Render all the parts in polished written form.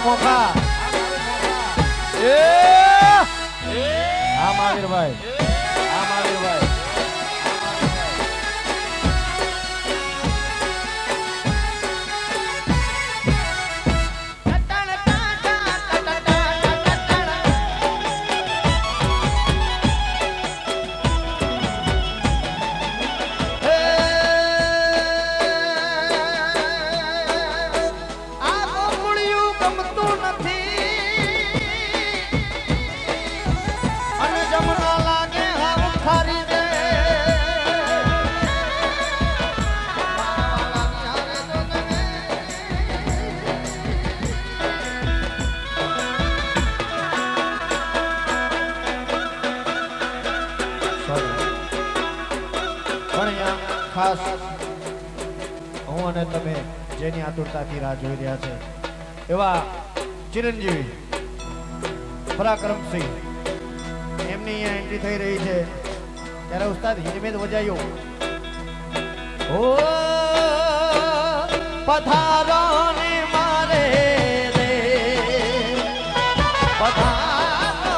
મોખા હા મહાવીરભાઈ હા મહાવીરભાઈ ખાસ હું અને તમે જેની આતુરતાથી રાહ જોઈ રહ્યા છે એવા ચિરંજીવી પરાક્રમસિંહ એમની અહીંયા એન્ટ્રી થઈ રહી છે ત્યારે ઉસ્તાદ હિજમેત વજાયો ઓ પધારો ને મારે રે પધારો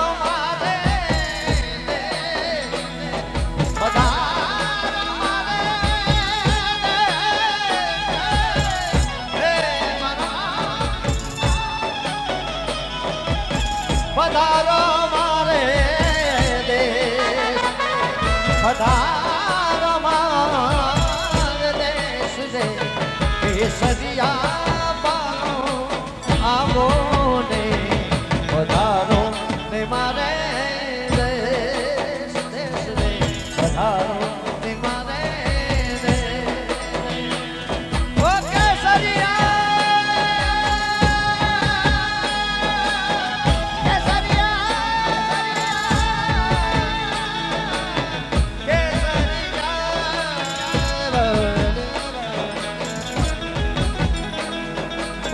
પધારો મારે દેશ પધારો મારે દેશ રે કેસરિયા બાનો આવો ને પધારો ને મારે દેશ દેશ રે પધારો ને મારે દેશ ઓ કેસરિયા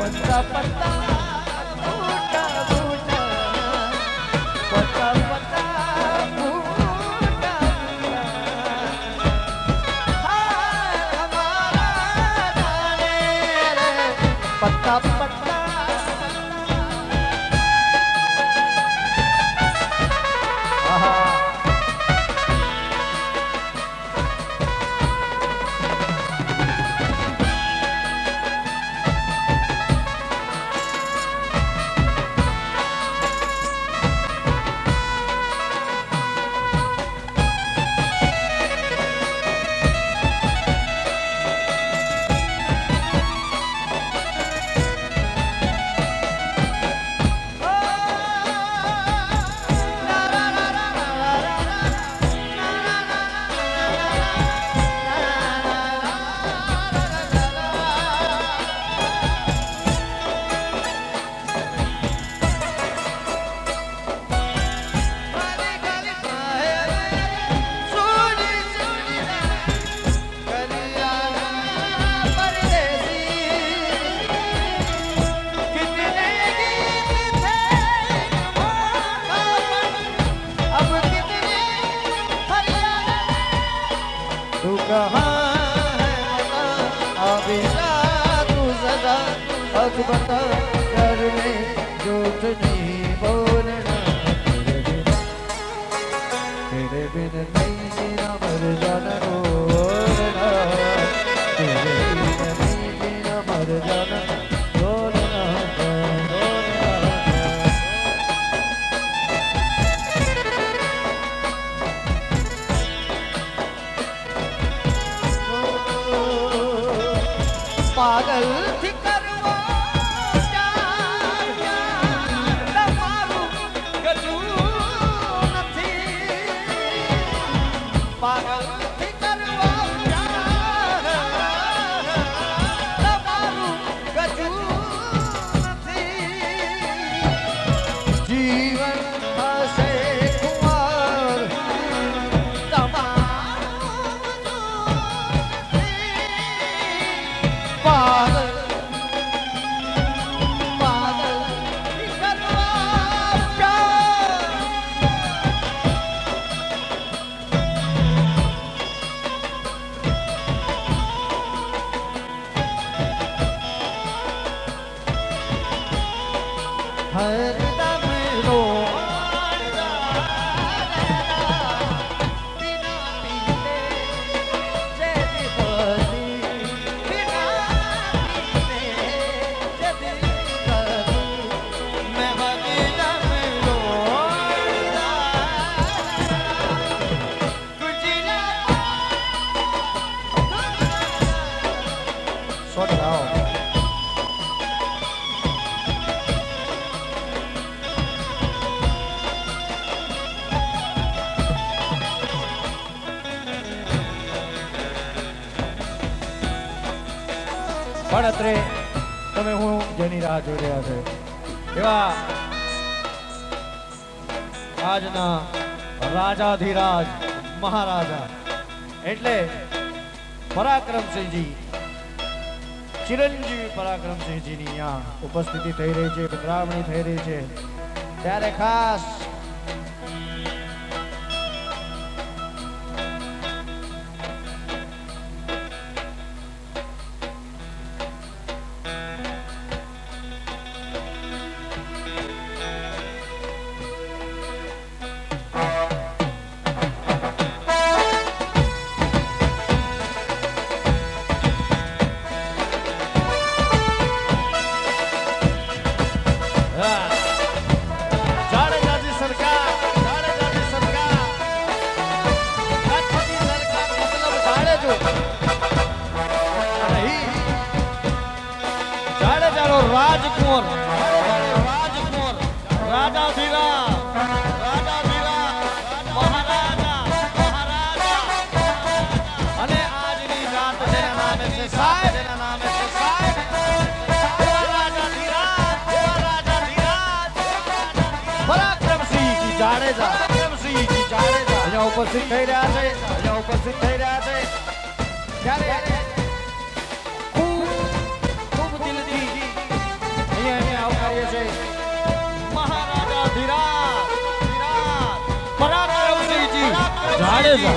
પત્તા પત્તા बता कर में झूठ नहीं बोलना तेरे बिन नहीं जीना मर जाना रोना तेरे बिन नहीं जीना मर जाना रोना पागल थी करवा હરદમ રો પણ અત્રે તમે હું જેની રાહ જોઈ રહ્યા છે એવા આજના રાજાધિરાજ મહારાજા એટલે પરાક્રમસિંહજી ચિરંજીવી પરાક્રમસિંહજીની અહીંયા ઉપસ્થિતિ થઈ રહી છે, પધરામણી થઈ રહી છે ત્યારે ખાસ રાજકુંવર રાજાધીરાજ મહારાજા અને આજની રાત જેના નામે છે સાહેબ, જેના નામે છે સાહેબ રાજાધીરાજ પરાક્રમસિંહ જાડેજા અહીંયા ઉપસ્થિત થઈ રહ્યા છે ત્યારે મહારાજા ધીરાજ પરાક્રમસિંહજી જાડેજા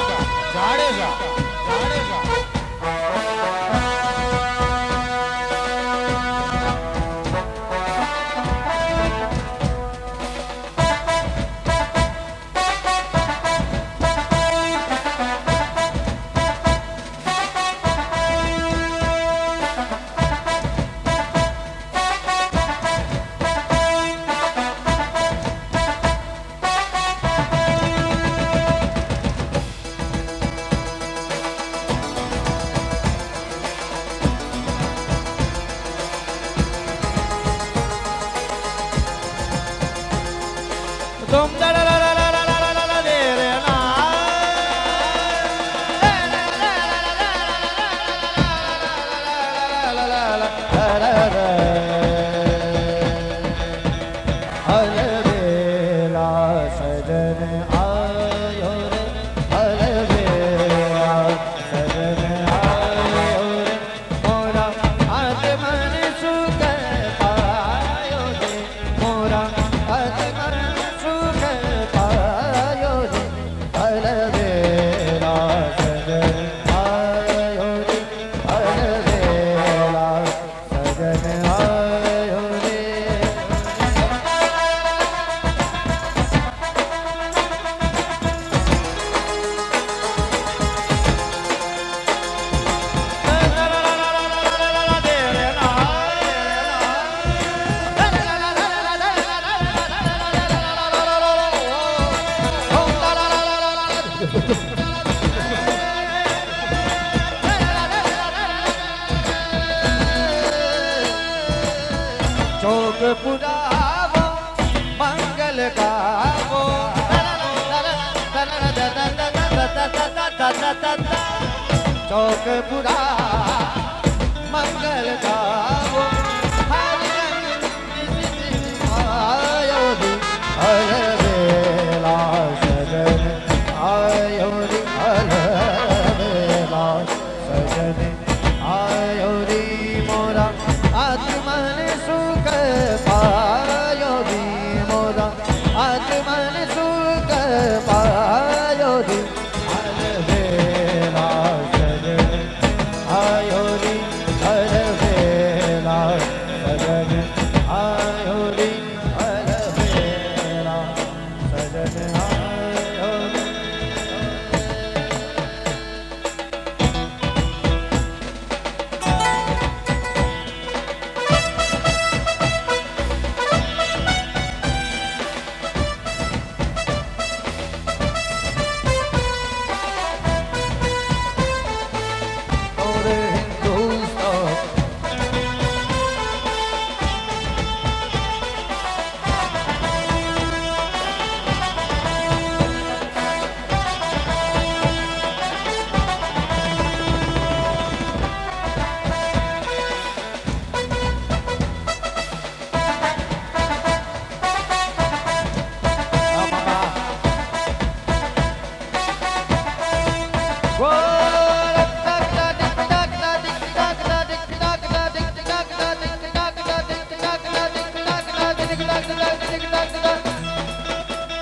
ચોક પુરાવો મંગલ ગાવો ચોક પુરા મંગલ ગાવો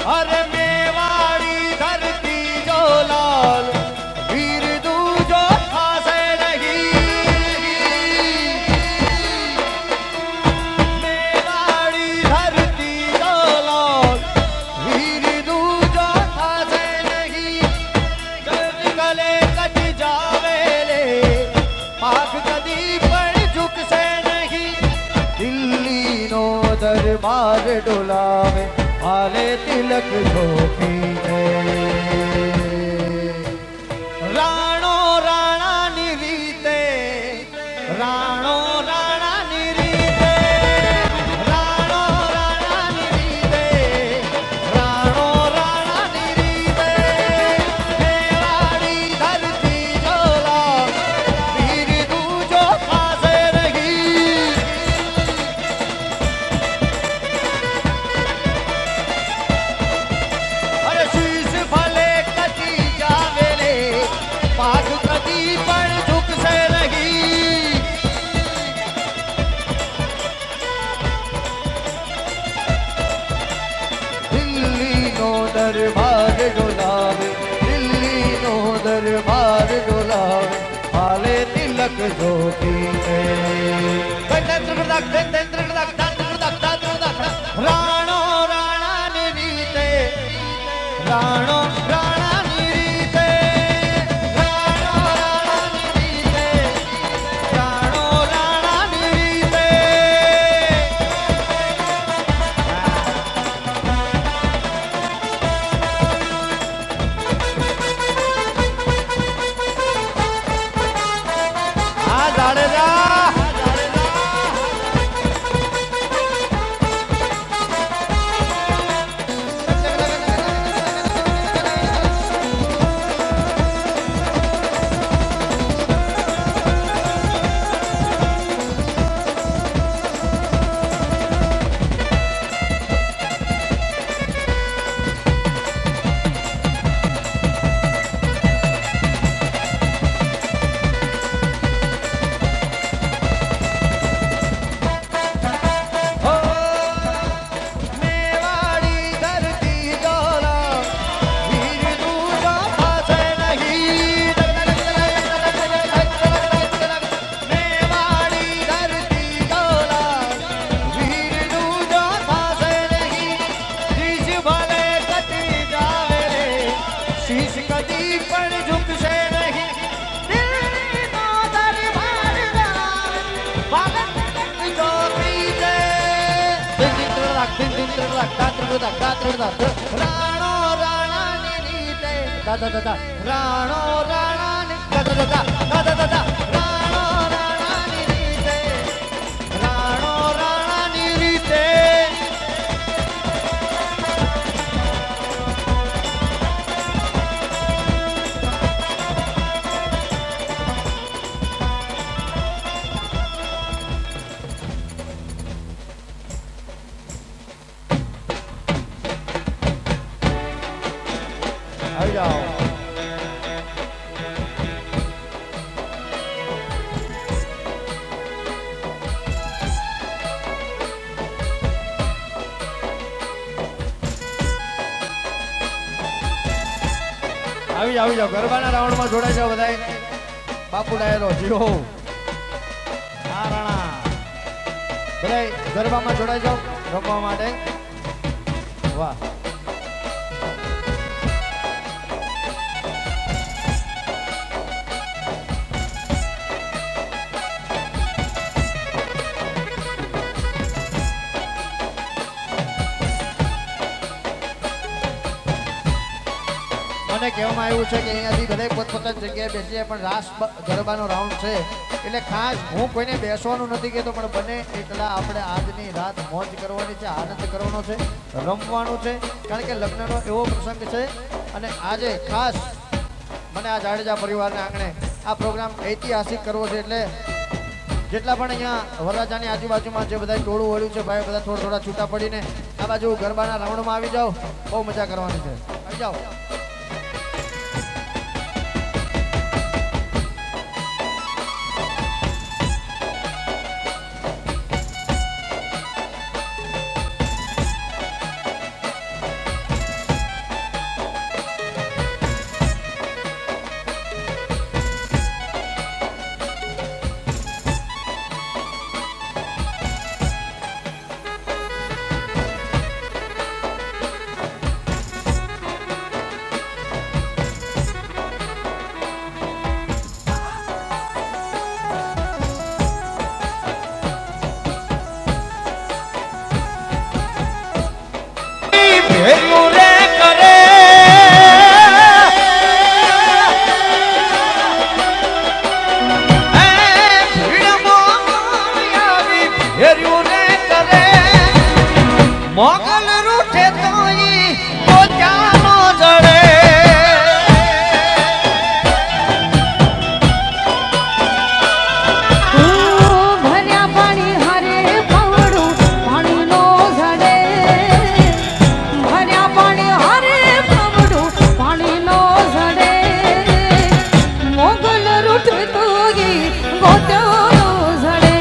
अरे मेवाड़ी धरती जो लाल वीर दूजो खासे नहीं मेवाड़ी धरती जो लाल वीर दूजो खासे नहीं जग गले कट जावे ले पाक कदी पर झुक से नहीं दिल्ली नो दरबार डोलावे आले तिलक झोंकी है राणो राणा निरीते राणो राणा निरीते राणो राणा निरीते राणो राणा निरीते मेवाड़ी धरती जोला वीर दूजो खासे रही शीश भले कटी जावेले पाग कदी पर झुक से रही दिल्ली नो दरबार डोलावे दिल्ली नो दरबार डोलावे हाले तिलक जोती राणो राणा निरीते राणो राणा निरीते राणो राणा निरीते राणो राणा निरीते हाँ जाडेजा मेवाड़ी धरती डोला वीर दूजो खासे नहीं मेवाड़ी धरती डोला वीर दूजो खासे नहीं शीश भले कटी जावे रे शीश कदी पण झुक से नहीं दिल्ली नो दरबार भारत जो पीछे राणो राणा निरीते राणो राणा राणो राणा निरीते राणो राणा निरीते આવી જાઓ આવી જાઓ ગરબાના રાઉન્ડમાં જોડાઈ જાઓ બધાય બાપુ ડાયરો જીઓ હા રાણા બધાય ગરબામાં જોડાઈ જાઓ રમવા માટે વાહ મને કહેવામાં આવ્યું છે કે અહીંયાથી બધા પોતપોતાની જગ્યાએ બેસીએ પણ રાસ ગરબાનો રાઉન્ડ છે એટલે ખાસ હું કોઈને બેસવાનું નથી કહેતો પણ બને એટલા આપણે આજની રાત મોજ કરવાની છે આનંદ કરવાનો છે રમવાનું છે કારણ કે લગ્નનો એવો પ્રસંગ છે અને આજે ખાસ મને આ જાડેજા પરિવારને આંગણે આ પ્રોગ્રામ ઐતિહાસિક કરવો છે એટલે જેટલા પણ અહીંયા વરરાજાની આજુબાજુમાં જે બધા ટોળું વળ્યું છે ભાઈ બધા થોડા છૂટા પડીને આ બાજુ ગરબાના રાઉન્ડમાં આવી જાઓ બહુ મજા કરવાની છે આવી જાઓ મોગલ રૂઠે તો ઈ પોતાનો જડે ભર્યા પાણી હારે પવડું પાણી નો જડે ભર્યા પાણી હારે પવડું પાણી નો જડે મોગલ રૂઠ તો ઈ ગોત્યાનો જડે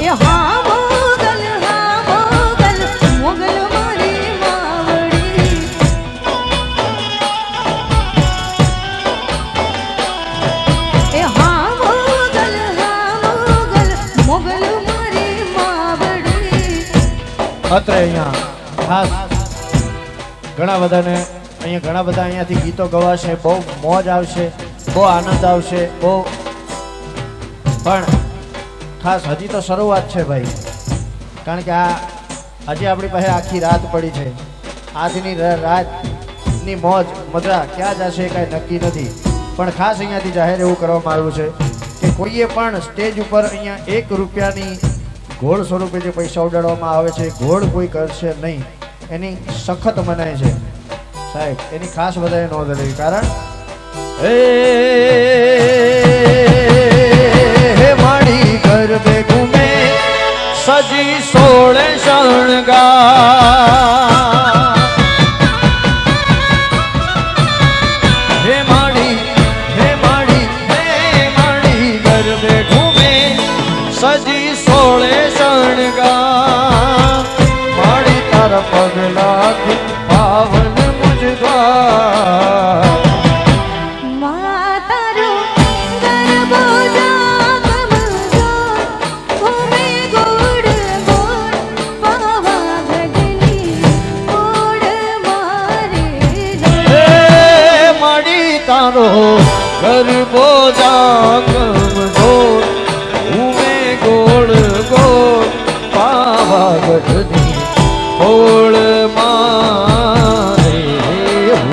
એ હા મોગલ મોગલ મારી માવડી એ હા મોગલ મોગલ મારી માવડી અત્રે અહીંયા ખાસ ઘણા બધાને અહીંયા ઘણા બધા અહીંયાથી ગીતો ગવાશે બહુ મોજ આવશે બહુ આનંદ આવશે બહુ પણ ખાસ હજી તો શરૂઆત છે ભાઈ કારણ કે આજે આપણી પાસે આખી રાત પડી છે આજની રાતની મોજ મજા ક્યાં જશે કાંઈ નક્કી નથી પણ ખાસ અહીંયાથી જાહેર એવું કરવામાં આવ્યું છે કે કોઈએ પણ સ્ટેજ ઉપર અહીંયા 1 રૂપિયાની ઘોડ સ્વરૂપે જે પૈસા ઉડાડવામાં આવે છે ઘોડ કોઈ કરશે નહીં એની સખત મનાય છે સાહેબ એની ખાસ બધાએ નોંધ લેવી કારણ હે માડી ગરબે ઘૂમે સજી સોળે શણગાર હે માડી ગરબે ઘૂમે સજી સોળે શણગાર માડી તારા પગલા પાવન મુજદ્વાર માતારો ગરબો જાગમજો ઘૂમે ગોળ ગોળ પાવાગઢની ગોળ મારે હે માડી તારો ગરબો જાગમજો ઘૂમે ગોળ ગોળ પાવાગઢની ગોળ મારે હો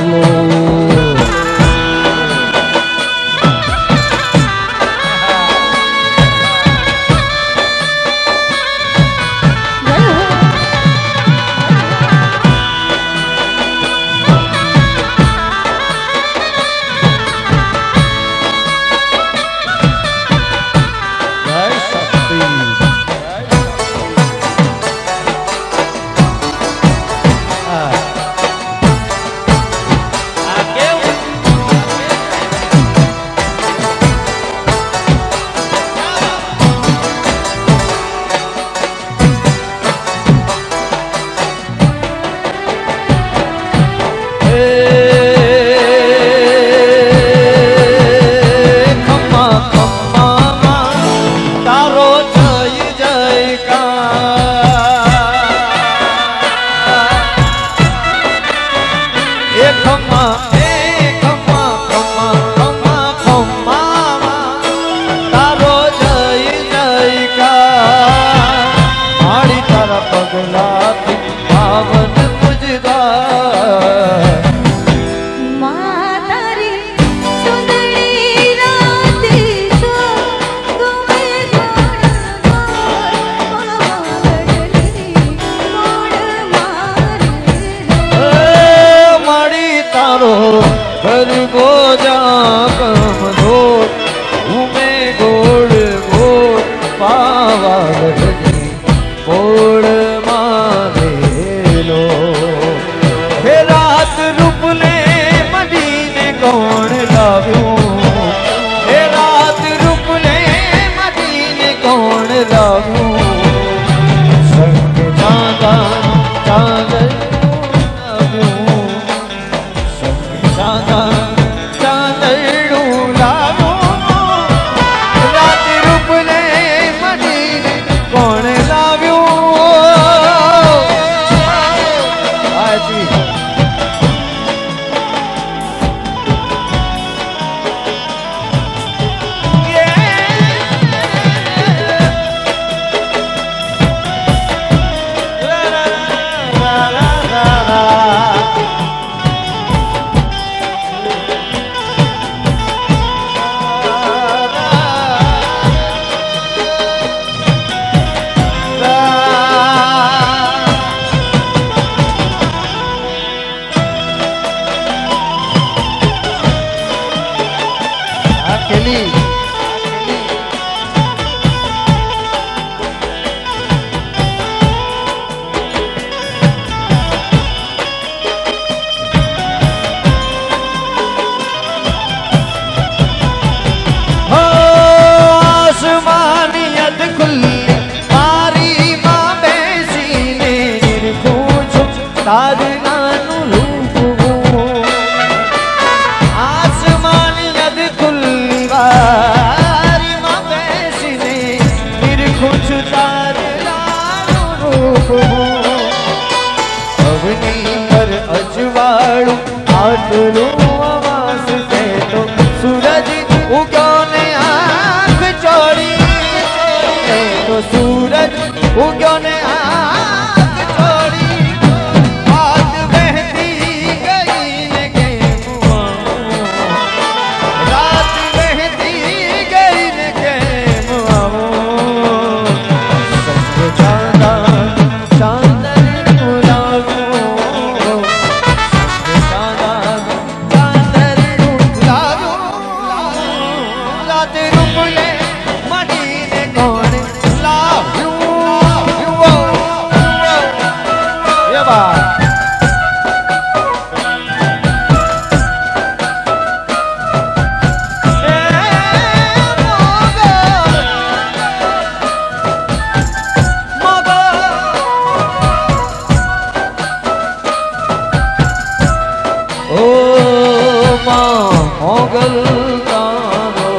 ખેલી હો આસમાની અધ ખુલ્લી મારી માં બેસીને નિરખું છું તારું નાનું રૂપ હું. આસમાની અધ ખુલ્લી મારી માં બેસીને નિરખું છું તારું નાનું રૂપ હું. અવની પર અજવાળું આટલું આવાસ છે તો સૂરજ ઉગ્યો ને આંખ ચોળી તો સૂરજ ઉગ્યો ને આંખ ચોળી રાત વહેતી ગઈ ને કેમ આવું રાત વહેતી ગઈ ને કેમ આવું સંગ ચાંદા ચાંદન લાગો સંગ ચાંદા ચાંદન લાગો રાત રૂપલે મણીને કોણ લાવ્યું એ બા મોગલ તારો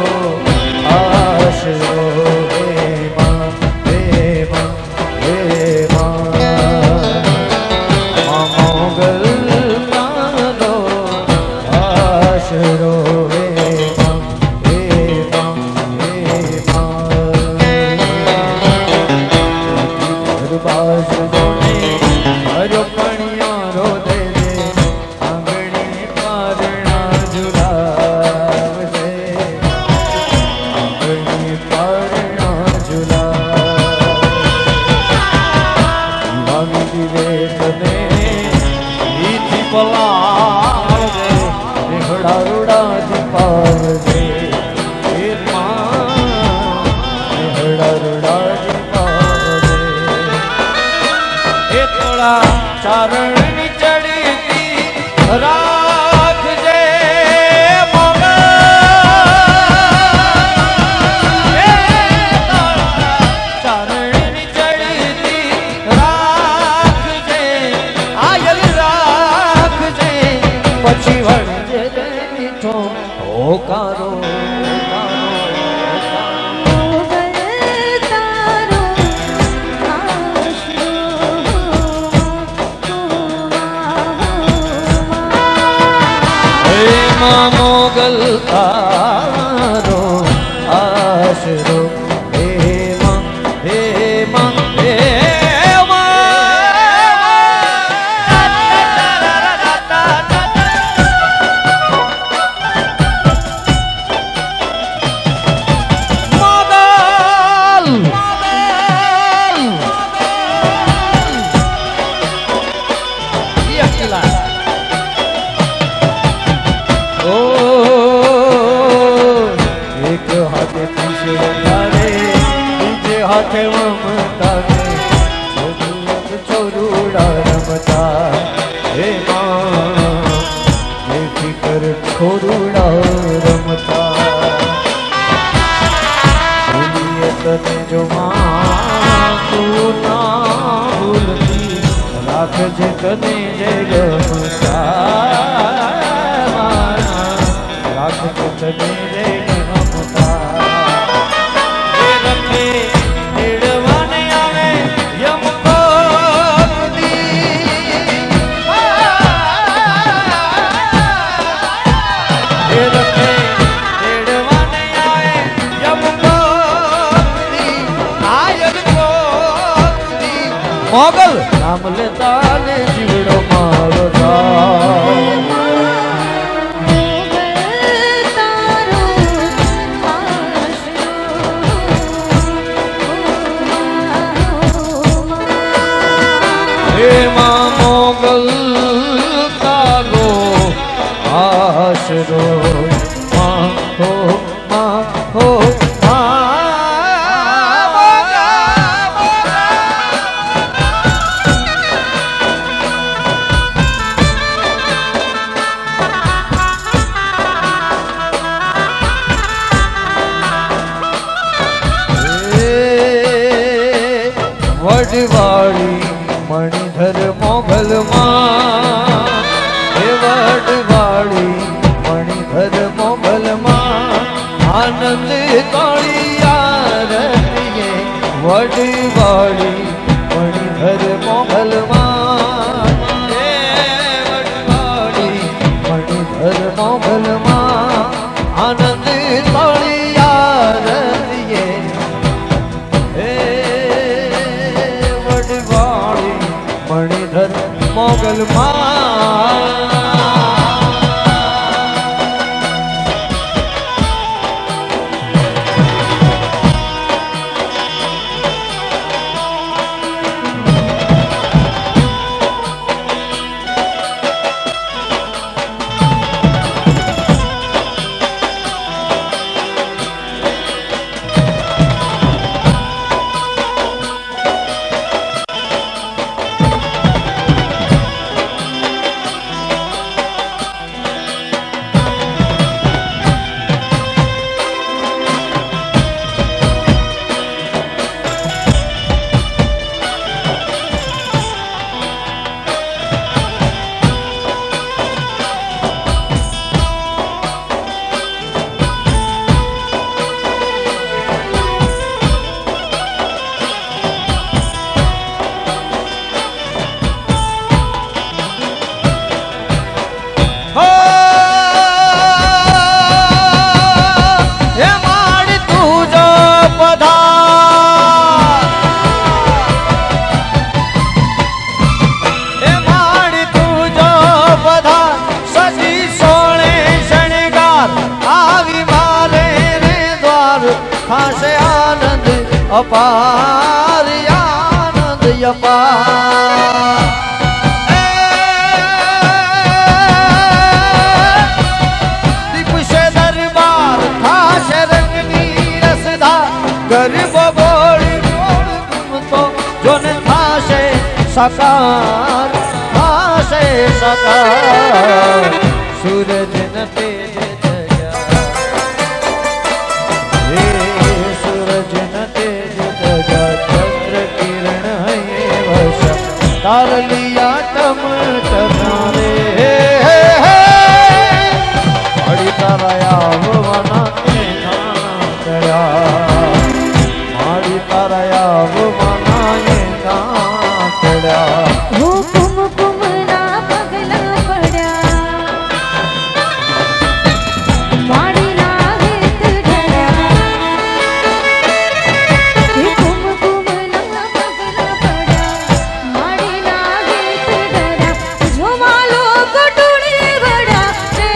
આશરો હે માં હે માં હે માં મોગલ તારો આશરો હે માં હે માં બાજ જોને હરો કણિયારો દે દે આંગણી પારણા ઝુલાવશે આંગણી પારણા ઝુલાવ દિવે તને ઈથી પલાવજે રેહડા રૂડા દીપાવજે હે માં રેહડા રૂડા દીપાવજે એ થોડા ચારણની ચડીતી રાખજે મોગલ એ થોડા ચારણની ચડીતી રાખજે આયલ રાખજે પછી વળજે દે મીઠો હોકારો મોગલ તારો આશરો હે માં હે માં હે હાથે મમતા ને છોરુડા રમતા હે માં હે ફિકર છોરુડા રમતા ભૂલીએ તને જો માં તું ના ભૂલતી રાખજે તને જે ગમતા રાખજે તને જે ગમતા મોગલ નામ લેતા ને જીવડો મારો હે માં મોગલ તારો આશરો માં હો માં વડવાળી મણિધર મોગલમાં હે વડવાળી મણિધર મોગલમાં આનંદ કાળિયારતીએ વડવાળી મણિધર મોગલમાં હે વડવાળી મણિધર મોગલમાં આનંદ કાળિયારતીએ હે વડવાળી મણિધર મોગલમાં ખાશે આનંદ અપાર આનંદ અપાર દીપશે દરબાર થાશે રંગની રસધા ગરબ બોળી બોળ તો જોને થાશે સાકાર થાશે સાકાર સૂરજ ન તેજ तार लिया टम टमारे बड़ी ताराया वना माड़ी ताराया वना वो कुमकुम ना पगला पड़ा माड़ी लागे तुझरा ये कुमकुम ना पगला पड़ा माड़ी लागे तुझरा जो मालो कटोरे बड़ा रे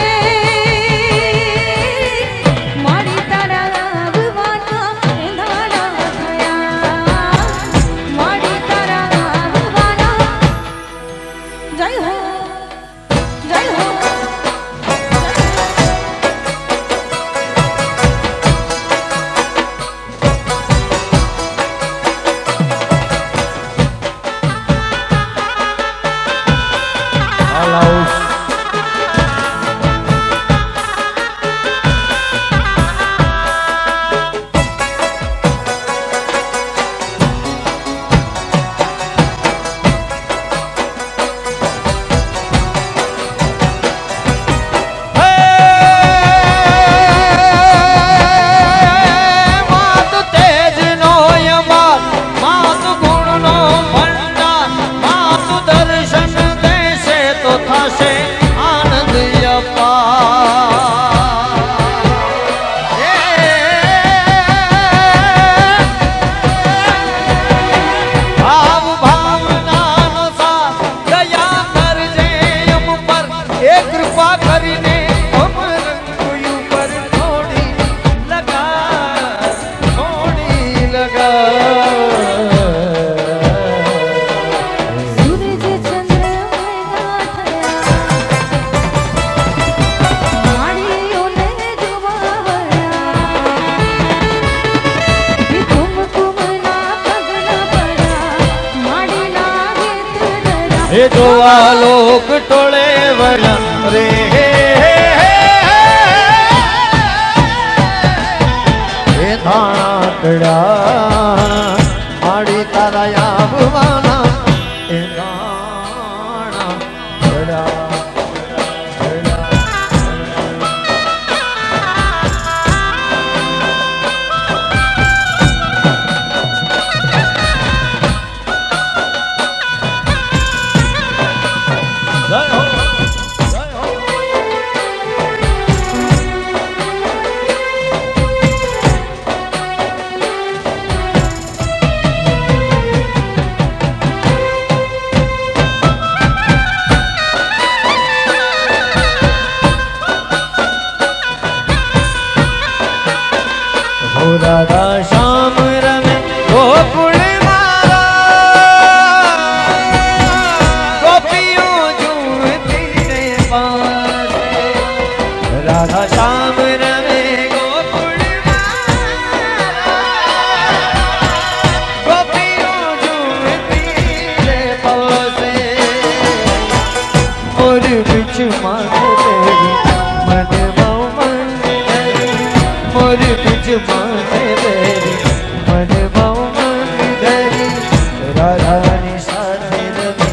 माड़ी तारा भगवाना धारा गया माड़ी तारा भगवाना जय हो जय हो માત તેજ નો યમાર માત ગુણ નો ભંડાર માત દર્શન દેશે તો થશે આનંદ ભાવ ભાવનાનો સાથ દયા કરજે અમ પર એ કૃપા કરીને અમ રંગ ઉપર થોડી લગા सूरज चंद्र भેગા થયા માળીઓને જોવાવયા એ કુમકુમના પગલા પડ્યા માડી લાગે તુજરા એ જોવા લોક ટોળે વળ્યા રે એ ધાણા કડા માડી તારા ओ राधा श्याम रमे गोकुल गोपियों झूमती रे पास राधा श्याम रमे गोकुल गोपियों झूमती रे पास और बिच माथे तेरी मन मन और बिच माथे तेरी मन मन धरी राधा नी साथे रमे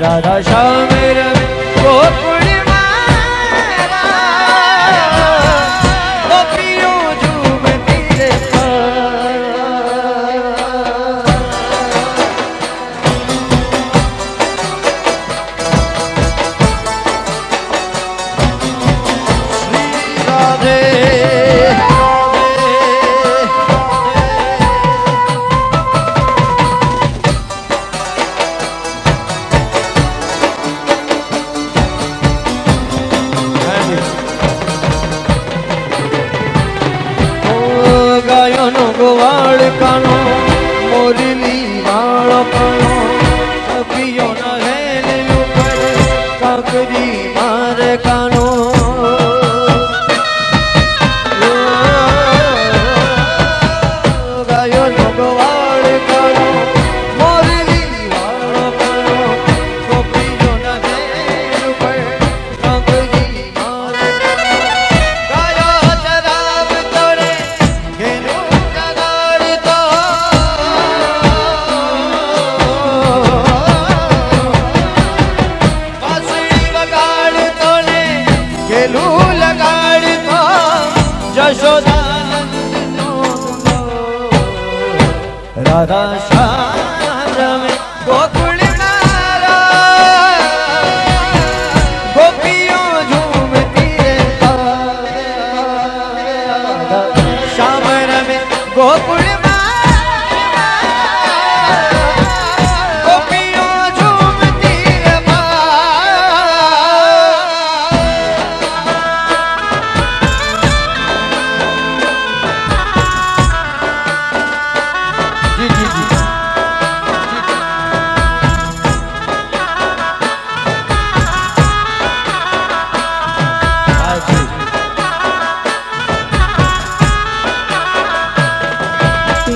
राधा श्याम रमे गोकुल गोपियों झूमती रे राधे ગાયો નો ગોવાળ કાનો મોરલી વાળ કાનો કપિયો ના હેલ ઉપર કાકરી માર કાનો ગાયો નો ગોવાળ કાનો મોરલી વાળ કાનો કપિયો ના હેલ ઉપર કાકરી માર ગાયો ચરાવ તોરે ઘેરું જગાડતો બાંસુરી વગાડતો ને ઘેલું લગાડતો જશોદાનંદનો રાધા શ્યામ રમે ગોકુળ ગોપીઓ ઝૂમતી રે શ્યામ રમે ગોકુળ ગોપીઓ ઝૂમતી રે જી જી જી હા જી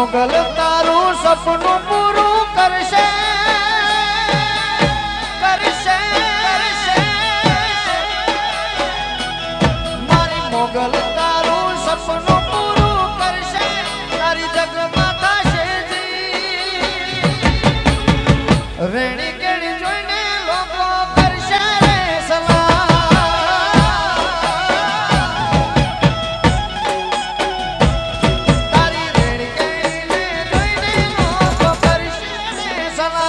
મોગલ તારું સપનું પૂરું કરશે કરશે કરશે મારી મોગલ તારું સપનું પૂરું કરશે તારી જગમાતા શેજી રેણી કેણી જોઈને લોકો કરશે રે સલામ તારી રેણી કેણીને જોઈને લોકો કરશે રે સલામ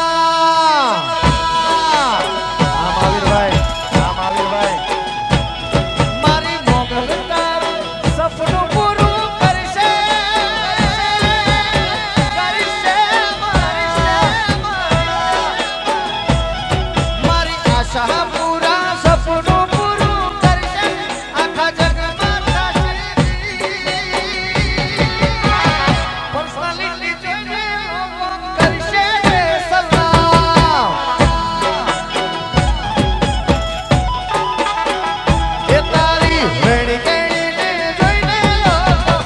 મારી મોગલ તારું સપનું પૂરું કરશે કરશે મારી આશા પૂરા સપનું પૂરું કરશે આખા જગમાં થશે પર્સનાલિટી જોઈને લોકો કરશે રે સલામ એ તારી વેણી કેણીને જોઈને લોકો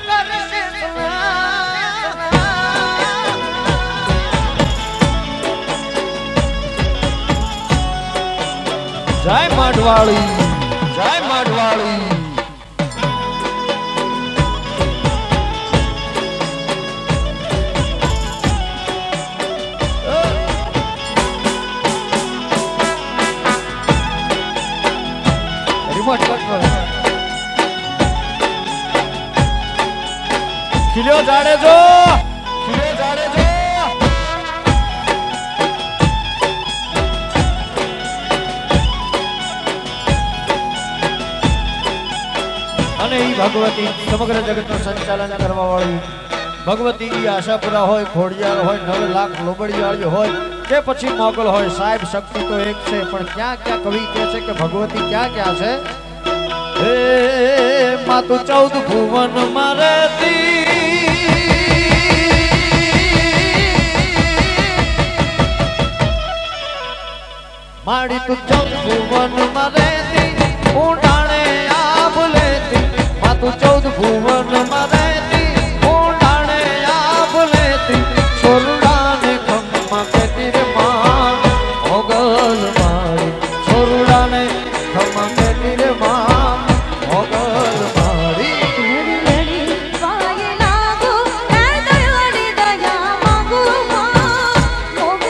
કરશે સલામ જય માઢવાળી જય માઢવાળી રિમોટ કટ કરો ખીલ્યો જાડેજો ખીલ્યો જાડેજો અને ઈ ભગવતી સમગ્ર જગતનું સંચાલન કરવા વાળી ભગવતી ઈ આશાપુરા હોય ખોડિયાર હોય 9 લાખ લોબડિયાળી હોય કે પછી મોગલ હોય સાહેબ શક્તિ તો એક છે પણ ક્યાં ક્યાં કવિ કહે છે કે ભગવતી ક્યાં ક્યાં છે હે માતું 14 ભુવન મારેતી માડી તું 14 ભુવન મારેતી ઊંડાણે આબ લેતી માતું 14 ભુવન મારેતી ઊંડાણે આબ લેતી છોરુડાને ખમ્મા કેતી રે માં મોગલ મારી છોરુડાને ખમ્મા કેતી રે માં મોગલ મારી લડી લડી પાયે લાગુ હે દયાળી દયા માંગુ માં મોગલ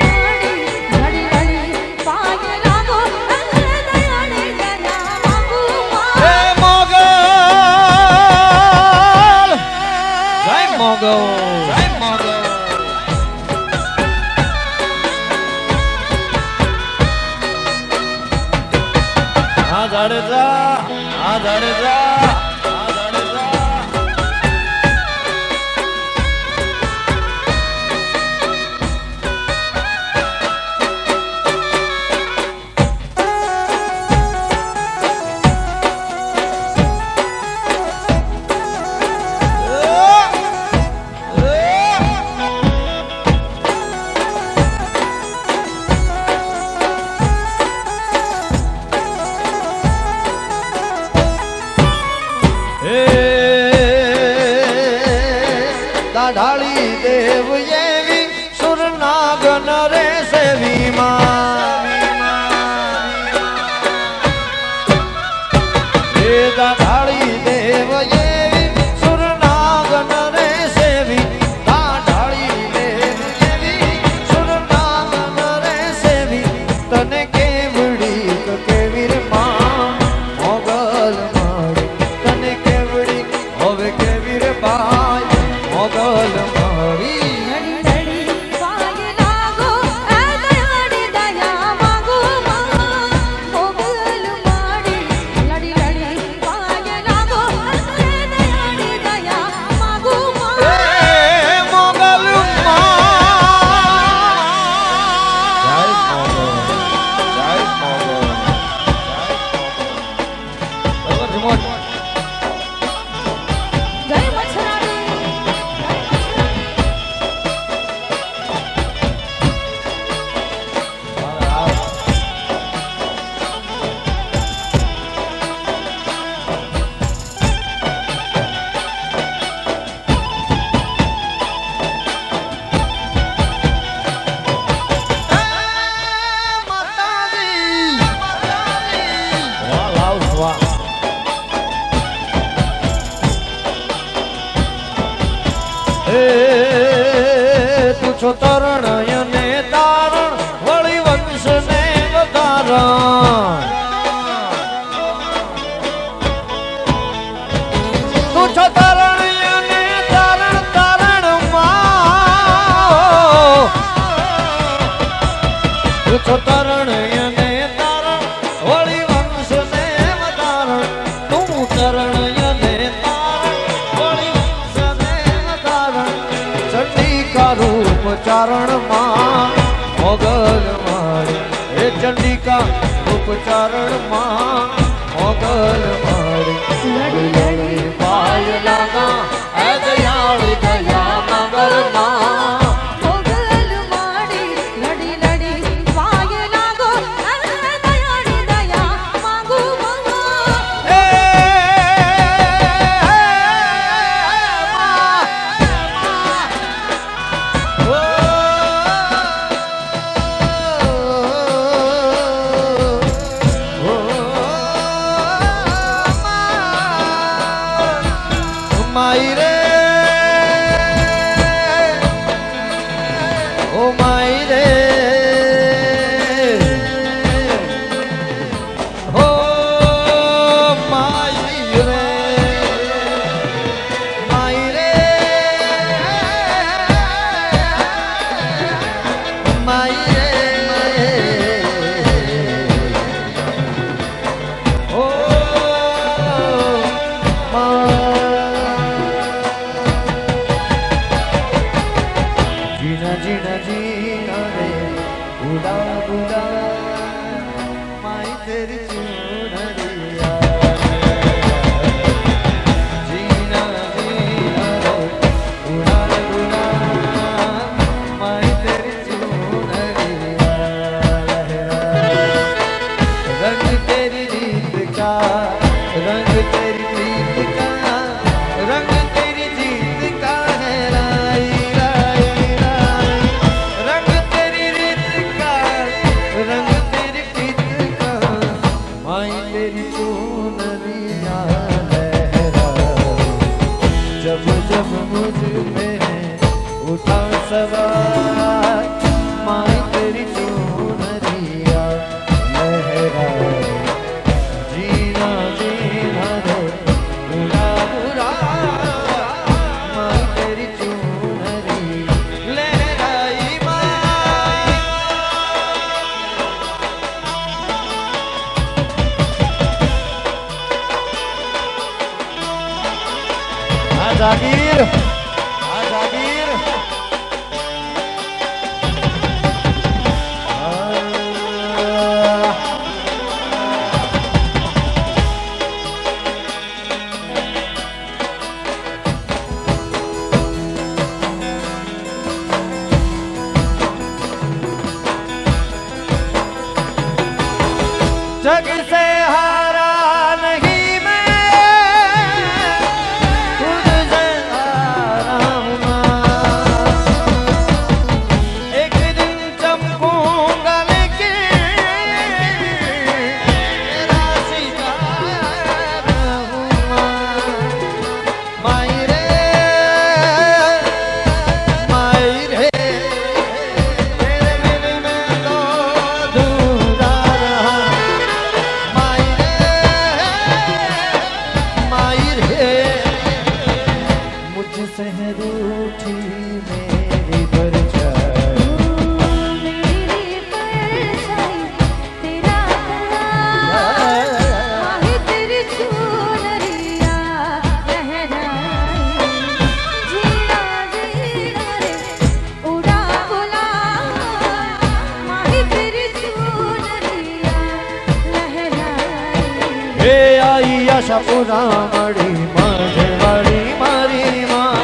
માડી લડી લડી પાયે લાગુ હે દયાળી દયા માંગુ માં હે મોગલ જય મોગલ જય મોગલ આ જાડેજા આ જાડેજા આ જાડેજા છો તરણ ને તારણ વળી વંશ ને વધારણ તું છો તરણ ને તારણ તારણ માં તું છો તરણ ને તારણ વળી વંશ ને વધારણ તું તરણ ને તારણ વળી વંશ ને વધારણ ચંડિકા રૂપ ચારણ માં મોગલ મારી હે ચંડિકા રૂપ ચારણ માં મોગલ મારી લડી લડી પાય લાગા હે દયાળી દયા મગર માં મોગલ માડી લડી લડી વાય લાગો દયાળી દયા માંગુ મા એ માઈ રે ઓ માઈ રે ઓ માઈ રે માઈ રે માઈ રે ઓ જીના જીના જીના રે બુલા બુલા માઈ તેરી ચૂનરિયા જીના જીના રે બુલા બુલા માઈ તેરી ચૂનરિયા रंग तेरी रीत का रंग तेरी प्रीत का रंग तेरी जीत का है राई राई राई रंग तेरी रीत का रंग तेरी प्रीत का माई तेरी चूनरिया लहरा जब जब मुझ में उठा सवार माई तेरी चूनरिया लहरा जीना जीना रे बुरा बुरा माई तेरी चूनरी लहराई माई आ जागीर आ जागीर जग से हारा नहीं मैं तुझसे हारा हूँ मैं। एक दिन चमकूंगा लेकिन तेरा सितारा हूँ मैं। माई रे तेरे बिन मैं तो अधूरा रहा। माई रे मुझसे है रूठी मेरी परछाई। मेरी परछाई तेरा माही तेरी चूनरिया लहराई जीना जीना रे उड़ा बुला माही तेरी चूनरिया लहराई हे आई आशापुरा मળી મઢવાળી મારી માં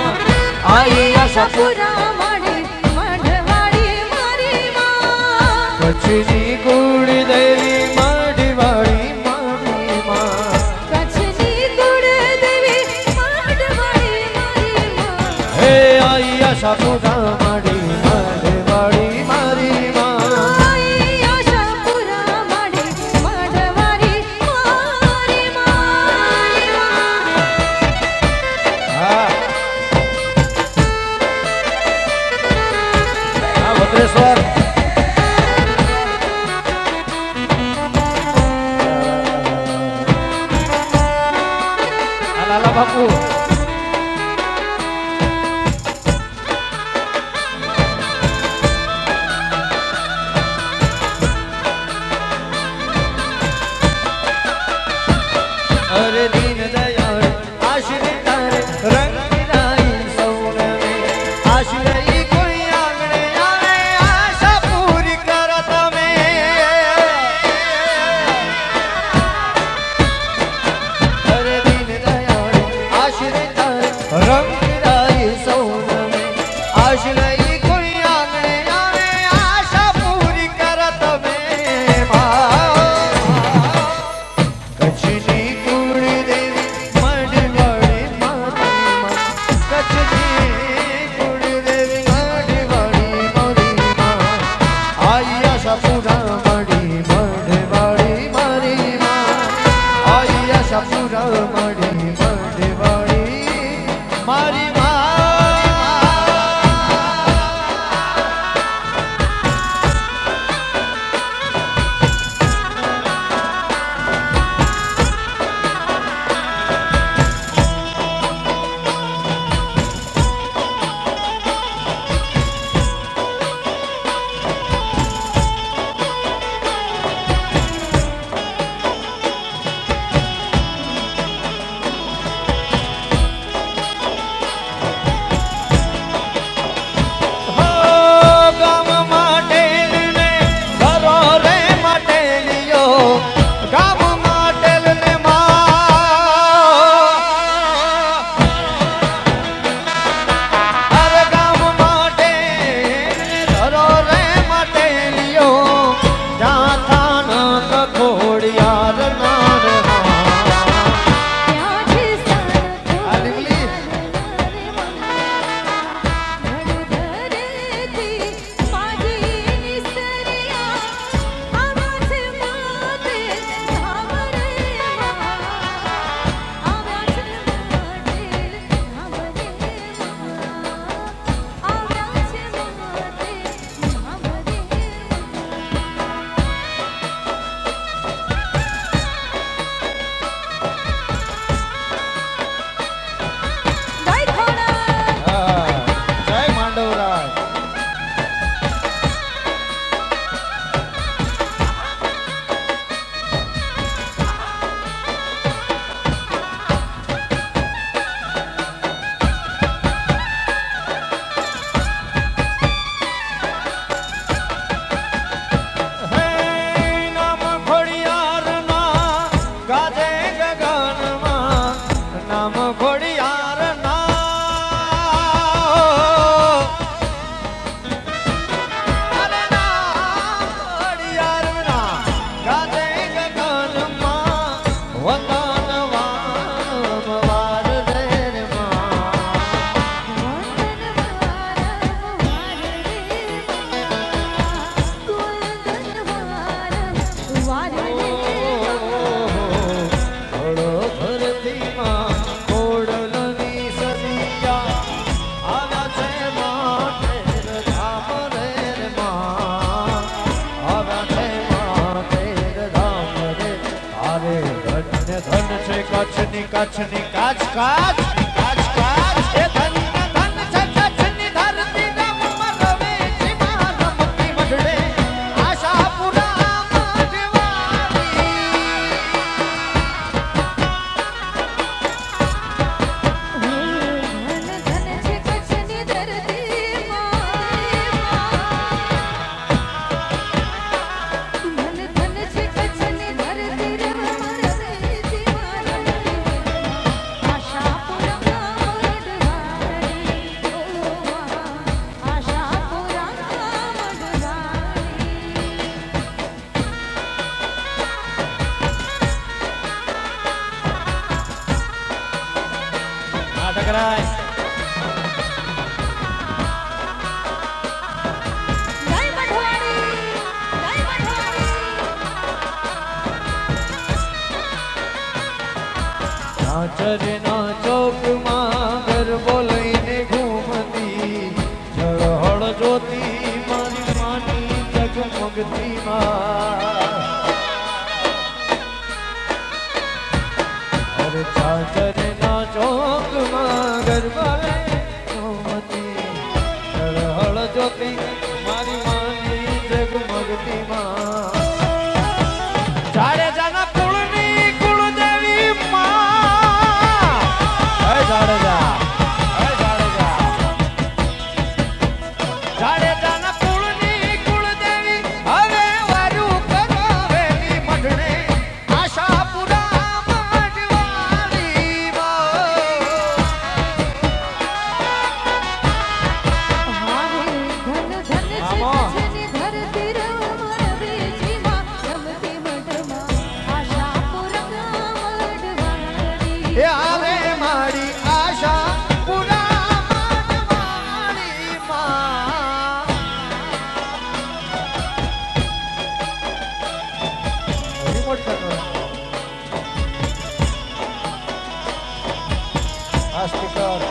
आई આશાપુરા પુરા મળી મઢવાડી મારી માં કચ્છની કુળ દેવી મઢવાળી મારી માં કચ્છની કુળ દેવી મઢવાડી મારી માં હે आई આશાપુરા મળી મઢવાળી મારી માં આઈ આશાપુરા મળી મઢવાડી મારી માં હા લાલા બાપુ અરે દીન દયાળ આશરે તારે રંગ વિરાઈ સૌને આશરે કોઈ આંગણે આવે આશા પૂરી કર તમે અરે દીન દયાળ આશરે તારે રંગ વિરાઈ સૌને આશરે કોઈ આંગણે આવે આશા પૂરી કર તમે કચ્છની મારી કચ્છની કચ્છની કાચ કાચ કાચ કાચ એ ધન ધન છે કચ્છની ધરતી ગામમાં રવે છે મહાનમતી મઢડે આશાપુરા મઢવારી ધન ધન છે કચ્છની ધરતી ધન ધન છે કચ્છની ધરતી ટકરાય નાચરના ચોકમાં ગરબો લઈને ઘૂમતી ઝળહળ જોતી મારી માની જગમગતી માં અરે ચાચરના એ આવે મારી આશા પૂરા માનવાણી માં. રિમોટ કંટ્રોલ આ સ્પીકર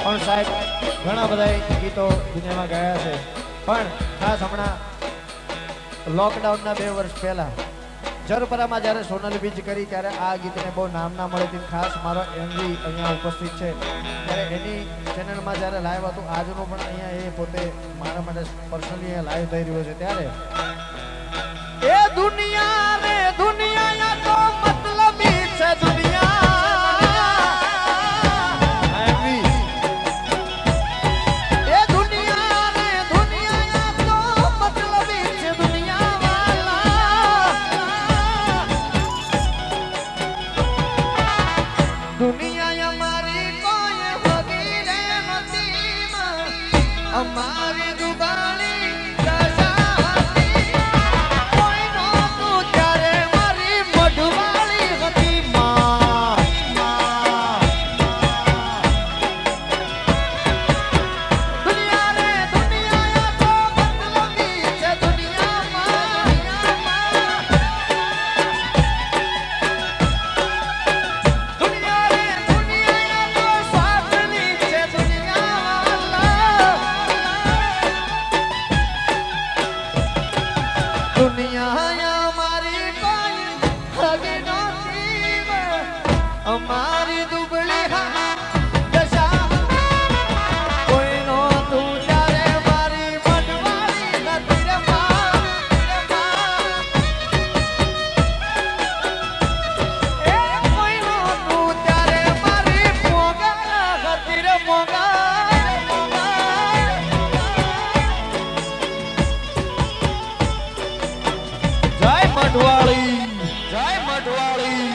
પણ સાહેબ ઘણા બધા ગીતો દુનિયામાં ગાયા છે, પણ ખાસ હમણાં લોકડાઉનના 2 વર્ષ પહેલા જરપરામાં જ્યારે સોનલ બીજ કરી ત્યારે આ ગીતને બહુ નામ ના મળે તેમ ખાસ મારો એમવી અહીંયા ઉપસ્થિત છે, ત્યારે એની ચેનલમાં જ્યારે લાઈવ હતું આજનું પણ અહીંયા એ પોતે મારા માટે પર્સનલી લાઈવ થઈ રહ્યો છે. ત્યારે એ દુનિયા રે દુનિયા તો મતલબી છે દુનિયા. એ દુનિયા રે દુનિયા તો મતલબી છે દુનિયા વાલા. દુનિયા અમારી કોઈ હગી રે નથી અમારી દુબાણી દશા હતી. કોઈ નહોતું ત્યારે મારી મઢવાળી હતી માં. દુનિયા રે દુનિયા તો મતલબી છે દુનિયામાં. દુનિયા રે દુનિયા તો સ્વાર્થની છે દુનિયાવાલા. દુનિયા અમારી કોઈ હગી નહોતી અમારી દુબળી દશા. કોઈ નહોતું ત્યારે મારી મનવાળી નથી રે માં. એ કોઈ નહોતું ત્યારે મારી મોગા હતી રે મોગા. જય મઢવાળી જય મઢવાળી.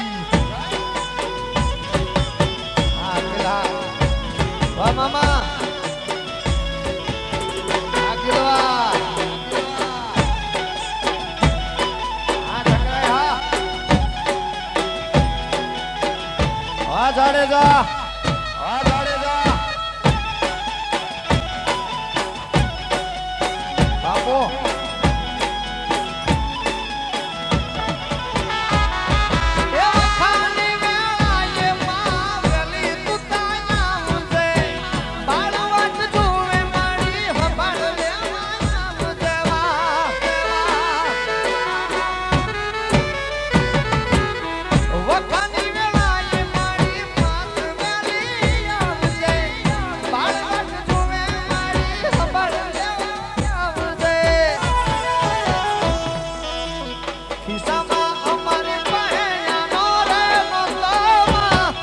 હા પેલા વાહ મામા આગળવા હા ઠકરાય હા હા જાડેજા હા જાડેજા બાપો એ વખાણી વેળાએ માવેલી તુતાયા મુજે બાળવટ જોવે મારી હબાળ લેવા મુજેવા. વખાણી વેળાએ મારી માવેલી મુજે બાળવટ જોવે મારી હબાળ લેવા મુજે. ખિસ્સામાં અમારે પહેર્યાનો રે નોતોમાં.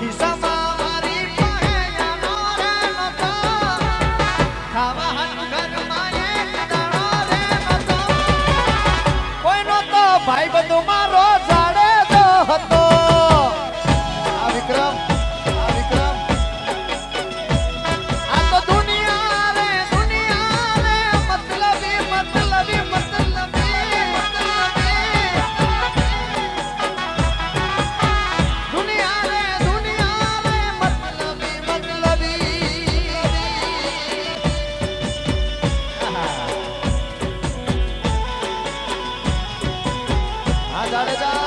ખિસ્સામાં મારી પહેર્યાનો રે નોતો. ખાવા હાટુ ઘરમાં એક દાણો રે નોતો. કોઈ નહોતો ભાઈબંધો મારો જાડેજો હતો. આ વિક્રમ આ વિક્રમ આ તો દુનિયા રે મતલબી મતલબી મતલબી મતલબી. દુનિયા રે મતલબી મતલબી. હા જાડેજા